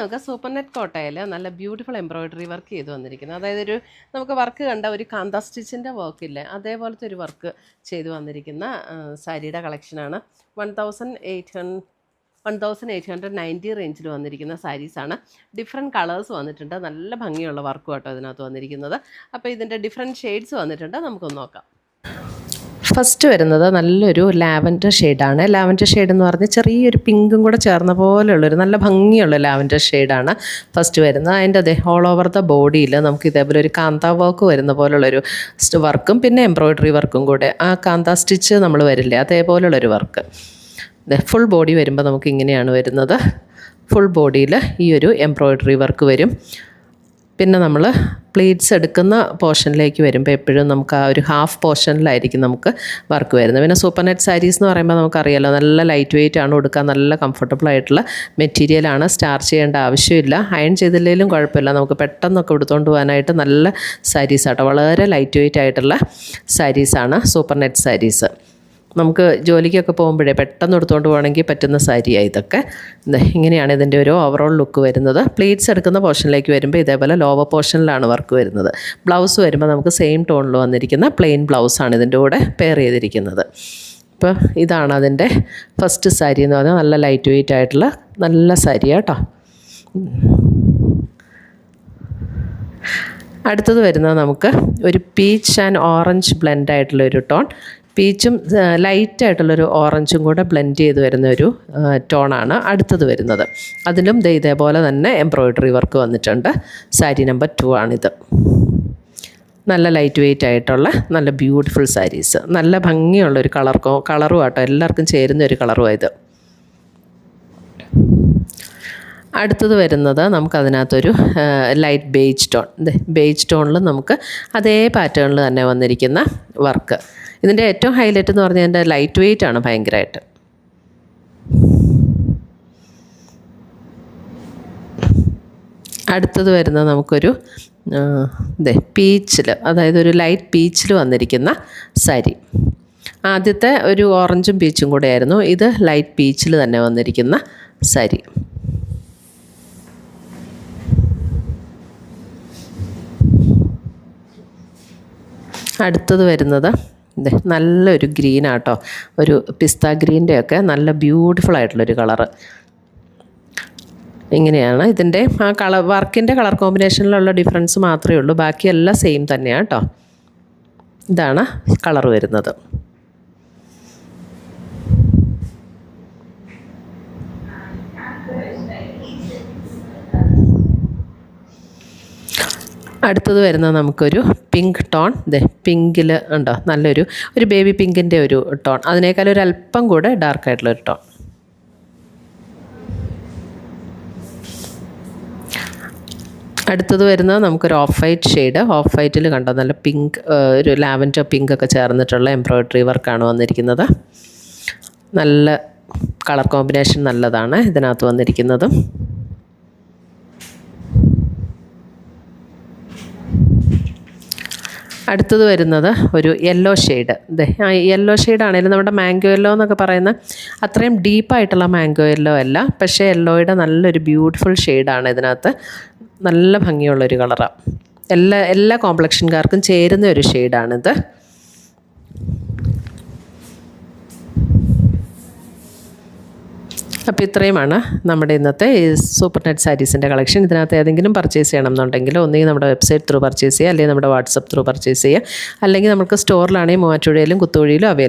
നമുക്ക് super net കോട്ടയിൽ നല്ല ബ്യൂട്ടിഫുൾ എംബ്രോയിഡറി വർക്ക് ചെയ്ത് വന്നിരിക്കുന്നത്. അതായത് നമുക്ക് വർക്ക് കണ്ട ഒരു കാന്ത സ്റ്റിച്ചിൻ്റെ വർക്കില്ലേ അതേപോലത്തെ ഒരു വർക്ക് ചെയ്ത് വന്നിരിക്കുന്ന സാരിയുടെ കളക്ഷനാണ്. 1890 റേഞ്ചിൽ വന്നിരിക്കുന്ന സാരീസാണ്. ഡിഫറെൻറ്റ് കളേഴ്സ് വന്നിട്ടുണ്ട്. നല്ല ഭംഗിയുള്ള വർക്കും കേട്ടോ ഇതിനകത്ത് വന്നിരിക്കുന്നത്. അപ്പോൾ ഇതിൻ്റെ ഡിഫറെൻറ്റ് ഷെയ്ഡ്സ് വന്നിട്ടുണ്ട്. നമുക്കൊന്ന് നോക്കാം. ഫസ്റ്റ് വരുന്നത് നല്ലൊരു ലാവൻഡർ ഷെയ്ഡാണ്. ലാവൻഡർ ഷെയ്ഡ് എന്ന് പറഞ്ഞാൽ ചെറിയൊരു പിങ്കും കൂടെ ചേർന്ന പോലെയുള്ളൊരു നല്ല ഭംഗിയുള്ള ലാവൻഡർ ഷെയ്ഡാണ് ഫസ്റ്റ് വരുന്നത്. അതിൻ്റെ ഓൾ ഓവർ ദ ബോഡിയിൽ നമുക്ക് ഇതേപോലെ ഒരു കാന്ത വർക്ക് വരുന്ന പോലുള്ളൊരു വർക്കും പിന്നെ എംബ്രോയ്ഡറി വർക്കും കൂടെ, ആ കാന്ത സ്റ്റിച്ച് നമ്മൾ വരില്ലേ അതേപോലുള്ളൊരു വർക്ക്. ഫുൾ ബോഡി വരുമ്പോൾ നമുക്ക് ഇങ്ങനെയാണ് വരുന്നത്. ഫുൾ ബോഡിയിൽ ഈ ഒരു എംബ്രോയ്ഡറി വർക്ക് വരും. പിന്നെ നമ്മൾ പ്ലീറ്റ്സ് എടുക്കുന്ന പോർഷനിലേക്ക് വരുമ്പോൾ എപ്പോഴും നമുക്ക് ആ ഒരു ഹാഫ് പോർഷനിലായിരിക്കും നമുക്ക് വർക്ക് വരുന്നത്. പിന്നെ സൂപ്പർ നെറ്റ് സാരീസ് എന്ന് പറയുമ്പോൾ നമുക്കറിയാലോ നല്ല ലൈറ്റ് വെയിറ്റ് ആണ്, കൊടുക്കാൻ നല്ല കംഫർട്ടബിൾ ആയിട്ടുള്ള മെറ്റീരിയലാണ്. സ്റ്റാർച്ച് ചെയ്യേണ്ട ആവശ്യമില്ല. അയൺ ചെയ്തില്ലെങ്കിലും കുഴപ്പമില്ല, നമുക്ക് പെട്ടെന്നൊക്കെ എടുത്തുകൊണ്ട് പോകാനായിട്ട് നല്ല സാരീസാട്ടോ. വളരെ ലൈറ്റ് വെയിറ്റ് ആയിട്ടുള്ള സാരീസാണ് സൂപ്പർ നെറ്റ് സാരീസ്. നമുക്ക് ജോലിക്കൊക്കെ പോകുമ്പോഴേ പെട്ടെന്ന് എടുത്തുകൊണ്ട് പോകണമെങ്കിൽ പറ്റുന്ന സാരിയാണ് ഇതൊക്കെ. ഇങ്ങനെയാണ് ഇതിൻ്റെ ഒരു ഓവറോൾ ലുക്ക് വരുന്നത്. പ്ലീറ്റ്സ് എടുക്കുന്ന പോർഷനിലേക്ക് വരുമ്പോൾ ഇതേപോലെ ലോവർ പോർഷനിലാണ് വർക്ക് വരുന്നത്. ബ്ലൗസ് വരുമ്പോൾ നമുക്ക് സെയിം ടോണിൽ വന്നിരിക്കുന്ന പ്ലെയിൻ ബ്ലൗസാണ് ഇതിൻ്റെ കൂടെ പെയർ ചെയ്തിരിക്കുന്നത്. അപ്പോൾ ഇതാണ് അതിൻ്റെ ഫസ്റ്റ് സാരി എന്ന് പറഞ്ഞാൽ നല്ല ലൈറ്റ് വെയിറ്റ് ആയിട്ടുള്ള നല്ല സാരിയാണ് കേട്ടോ. അടുത്തത് വരുന്നത് നമുക്ക് ഒരു പീച്ച് ആൻഡ് ഓറഞ്ച് ബ്ലെൻഡ് ആയിട്ടുള്ളൊരു ടോൺ. പീച്ചും ലൈറ്റായിട്ടുള്ളൊരു ഓറഞ്ചും കൂടെ ബ്ലെൻഡ് ചെയ്ത് വരുന്ന ഒരു ടോണാണ് അടുത്തത് വരുന്നത്. അതിലും ഇതേപോലെ തന്നെ എംബ്രോയ്ഡറി വർക്ക് വന്നിട്ടുണ്ട്. സാരി നമ്പർ 2 ആണിത്. നല്ല ലൈറ്റ് വെയിറ്റ് ആയിട്ടുള്ള നല്ല ബ്യൂട്ടിഫുൾ സാരീസ്, നല്ല ഭംഗിയുള്ളൊരു കളറും ആട്ടോ, എല്ലാവർക്കും ചേരുന്ന ഒരു കളറുമാണ് ഇത്. അടുത്തത് വരുന്നത് നമുക്കതിനകത്തൊരു ലൈറ്റ് ബേജ് ടോൺ. ബേജ് ടോണിൽ നമുക്ക് അതേ പാറ്റേണിൽ തന്നെ വന്നിരിക്കുന്ന വർക്ക്. ഇതിൻ്റെ ഏറ്റവും ഹൈലൈറ്റ് എന്ന് പറഞ്ഞാൽ എൻ്റെ ലൈറ്റ് വെയിറ്റ് ആണ് ഭയങ്കരമായിട്ട്. അടുത്തത് വരുന്നത് നമുക്കൊരു പീച്ചിൽ, അതായത് ഒരു ലൈറ്റ് പീച്ചിൽ വന്നിരിക്കുന്ന സാരി. ആദ്യത്തെ ഒരു ഓറഞ്ചും പീച്ചും കൂടെ ആയിരുന്നു, ഇത് ലൈറ്റ് പീച്ചിൽ തന്നെ വന്നിരിക്കുന്ന സാരി. അടുത്തത് വരുന്നത് നല്ലൊരു ഗ്രീനാട്ടോ, ഒരു പിസ്ത ഗ്രീൻ്റെയൊക്കെ നല്ല ബ്യൂട്ടിഫുൾ ആയിട്ടുള്ളൊരു കളറ്. ഇങ്ങനെയാണ് ഇതിൻ്റെ ആ വർക്കിൻ്റെ കളർ കോമ്പിനേഷനിലുള്ള ഡിഫറൻസ് മാത്രമേ ഉള്ളൂ, ബാക്കിയെല്ലാം സെയിം തന്നെയാണ് കേട്ടോ. ഇതാണ് കളർ വരുന്നത്. അടുത്തത് വരുന്നത് നമുക്കൊരു പിങ്ക് ടോൺ. പിങ്കിൽ ഉണ്ടോ, നല്ലൊരു ബേബി പിങ്കിൻ്റെ ഒരു ടോൺ, അതിനേക്കാൾ ഒരു അല്പം കൂടെ ഡാർക്കായിട്ടുള്ളൊരു ടോൺ. അടുത്തത് വരുന്നത് നമുക്കൊരു ഓഫ് വൈറ്റ് ഷെയ്ഡ്. ഓഫ് വൈറ്റിൽ കണ്ടോ നല്ല പിങ്ക്, ഒരു ലാവൻഡർ പിങ്ക് ഒക്കെ ചേർന്നിട്ടുള്ള എംബ്രോയ്ഡറി വർക്കാണ് വന്നിരിക്കുന്നത്. നല്ല കളർ കോമ്പിനേഷൻ നല്ലതാണ് ഇതിനകത്ത് വന്നിരിക്കുന്നത്. അടുത്തത് വരുന്നത് ഒരു യെല്ലോ ഷെയ്ഡ്. യെല്ലോ ഷെയ്ഡാണെങ്കിലും നമ്മുടെ മാംഗോ യെല്ലോ എന്നൊക്കെ പറയുന്ന അത്രയും ഡീപ്പായിട്ടുള്ള മാംഗോ യെല്ലോ അല്ല, പക്ഷേ യെല്ലോയുടെ നല്ലൊരു ബ്യൂട്ടിഫുൾ ഷെയ്ഡാണ് ഇതിനകത്ത്. നല്ല ഭംഗിയുള്ളൊരു കളറാണ്. എല്ലാ കോംപ്ലക്ഷൻകാർക്കും ചേരുന്ന ഒരു ഷെയ്ഡാണിത്. അപ്പോൾ ഇത്രയുമാണ് നമ്മുടെ ഇന്നത്തെ സൂപ്പർ നെറ്റ് സാരീസിൻ്റെ കളക്ഷൻ. ഇതിനകത്ത് ഏതെങ്കിലും പർച്ചേസ് ചെയ്യണം എന്നുണ്ടെങ്കിൽ ഒന്നുകിൽ നമ്മുടെ വെബ്സൈറ്റ് ത്രൂ പർച്ചേസ് ചെയ്യുക, അല്ലെങ്കിൽ നമ്മുടെ വാട്സപ്പ് ത്രൂ പർച്ചേസ് ചെയ്യുക, അല്ലെങ്കിൽ നമുക്ക് സ്റ്റോറിലാണെങ്കിൽ മൂവാറ്റുപുഴയിലും കുത്തുവഴിയിലും അവൈലബിൾ